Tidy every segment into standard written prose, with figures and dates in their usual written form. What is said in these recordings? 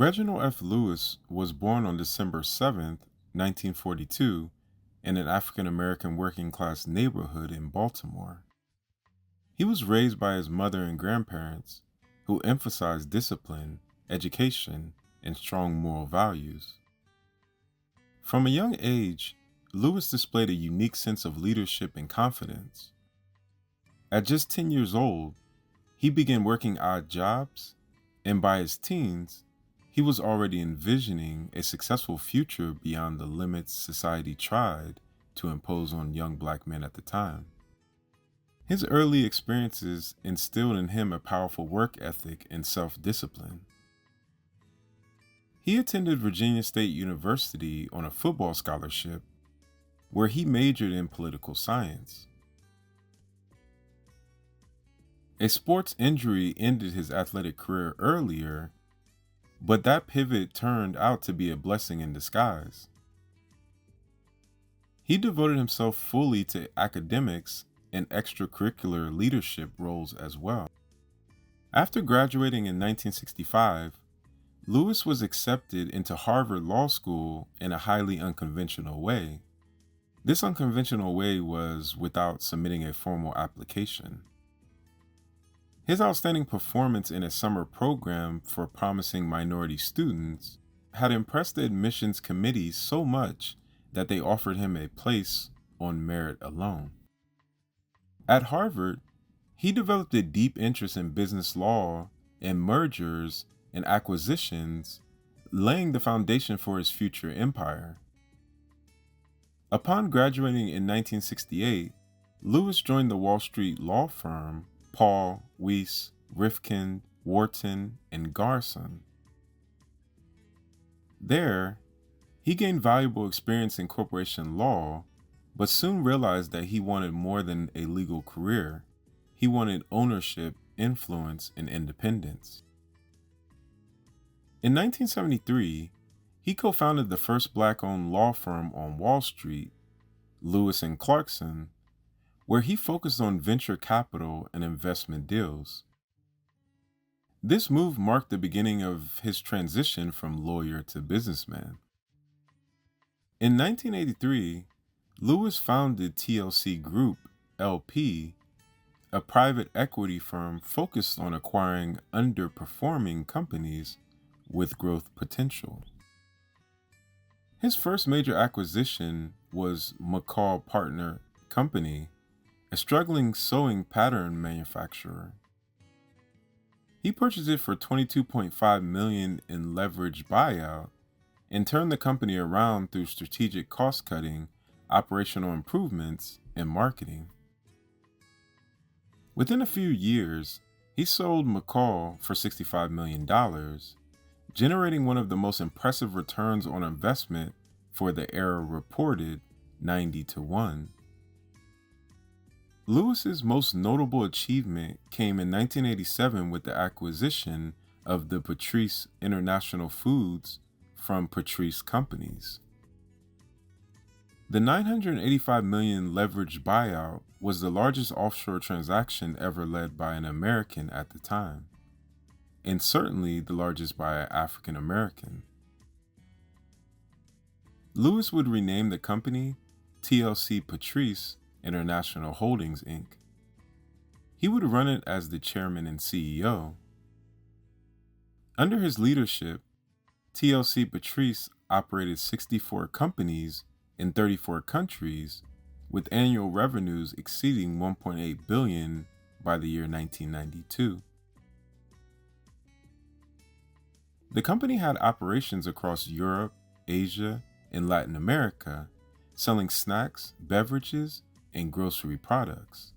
Reginald F. Lewis was born on December 7th, 1942, in an African American working class neighborhood in Baltimore. He was raised by his mother and grandparents, who emphasized discipline, education, and strong moral values. From a young age, Lewis displayed a unique sense of leadership and confidence. At just 10 years old, he began working odd jobs, and by his teens, he was already envisioning a successful future beyond the limits society tried to impose on young black men at the time. His early experiences instilled in him a powerful work ethic and self-discipline. He attended Virginia State University on a football scholarship where he majored in political science. A sports injury ended his athletic career earlier, but that pivot turned out to be a blessing in disguise. He devoted himself fully to academics and extracurricular leadership roles as well. After graduating in 1965, Lewis was accepted into Harvard Law School in a highly unconventional way. This unconventional way was without submitting a formal application. His outstanding performance in a summer program for promising minority students had impressed the admissions committee so much that they offered him a place on merit alone. At Harvard, he developed a deep interest in business law and mergers and acquisitions, laying the foundation for his future empire. Upon graduating in 1968, Lewis joined the Wall Street law firm Paul, Weiss, Rifkind, Wharton, and Garson. There, he gained valuable experience in corporation law, but soon realized that he wanted more than a legal career. He wanted ownership, influence, and independence. In 1973, he co-founded the first black-owned law firm on Wall Street, Lewis and Clarkson, where he focused on venture capital and investment deals. This move marked the beginning of his transition from lawyer to businessman. In 1983, Lewis founded TLC Group, LP, a private equity firm focused on acquiring underperforming companies with growth potential. His first major acquisition was McCall Partner Company, a struggling sewing pattern manufacturer. He purchased it for $22.5 million in leveraged buyout and turned the company around through strategic cost-cutting, operational improvements, and marketing. Within a few years, he sold McCall for $65 million, generating one of the most impressive returns on investment for the era reported 90-1. Lewis's most notable achievement came in 1987 with the acquisition of the Patrice International Foods from Patrice Companies. The $985 million leveraged buyout was the largest offshore transaction ever led by an American at the time, and certainly the largest by an African American. Lewis would rename the company TLC Patrice International Holdings, Inc. He would run it as the chairman and CEO. Under his leadership, TLC Patrice operated 64 companies in 34 countries, with annual revenues exceeding $1.8 billion by the year 1992. The company had operations across Europe, Asia, and Latin America, selling snacks, beverages, and grocery products.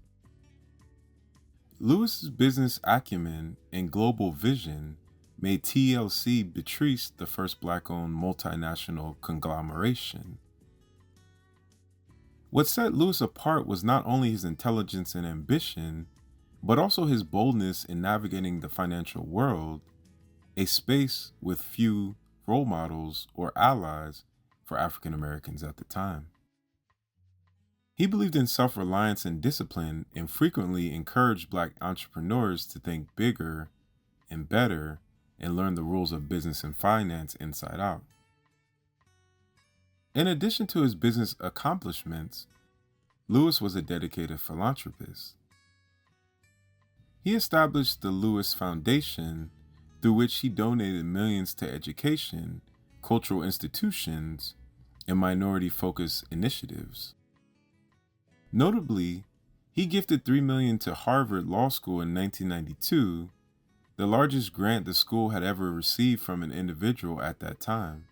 Lewis's business acumen and global vision made TLC Patrice the first black-owned multinational conglomeration. What set Lewis apart was not only his intelligence and ambition, but also his boldness in navigating the financial world, a space with few role models or allies for African Americans at the time. He believed in self-reliance and discipline and frequently encouraged Black entrepreneurs to think bigger and better and learned the rules of business and finance inside out. In addition to his business accomplishments, Lewis was a dedicated philanthropist. He established the Lewis Foundation, through which he donated millions to education, cultural institutions, and minority-focused initiatives. Notably, he gifted $3 million to Harvard Law School in 1992, the largest grant the school had ever received from an individual at that time.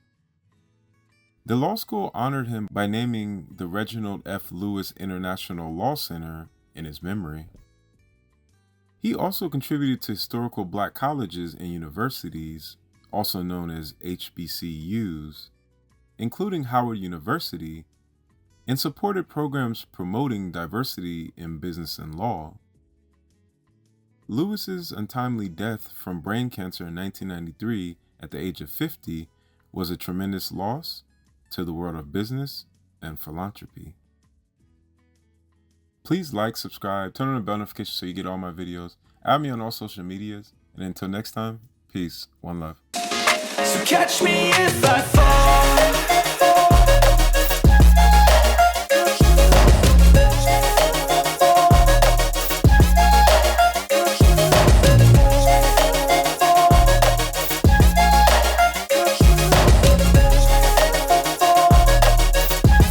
The law school honored him by naming the Reginald F. Lewis International Law Center in his memory. He also contributed to historical black colleges and universities, also known as HBCUs, including Howard University, and supported programs promoting diversity in business and law. Lewis's untimely death from brain cancer in 1993 at the age of 50 was a tremendous loss to the world of business and philanthropy. Please like, subscribe, turn on the bell notification so you get all my videos. Add me on all social medias. And until next time, peace, one love. So catch me if I fall.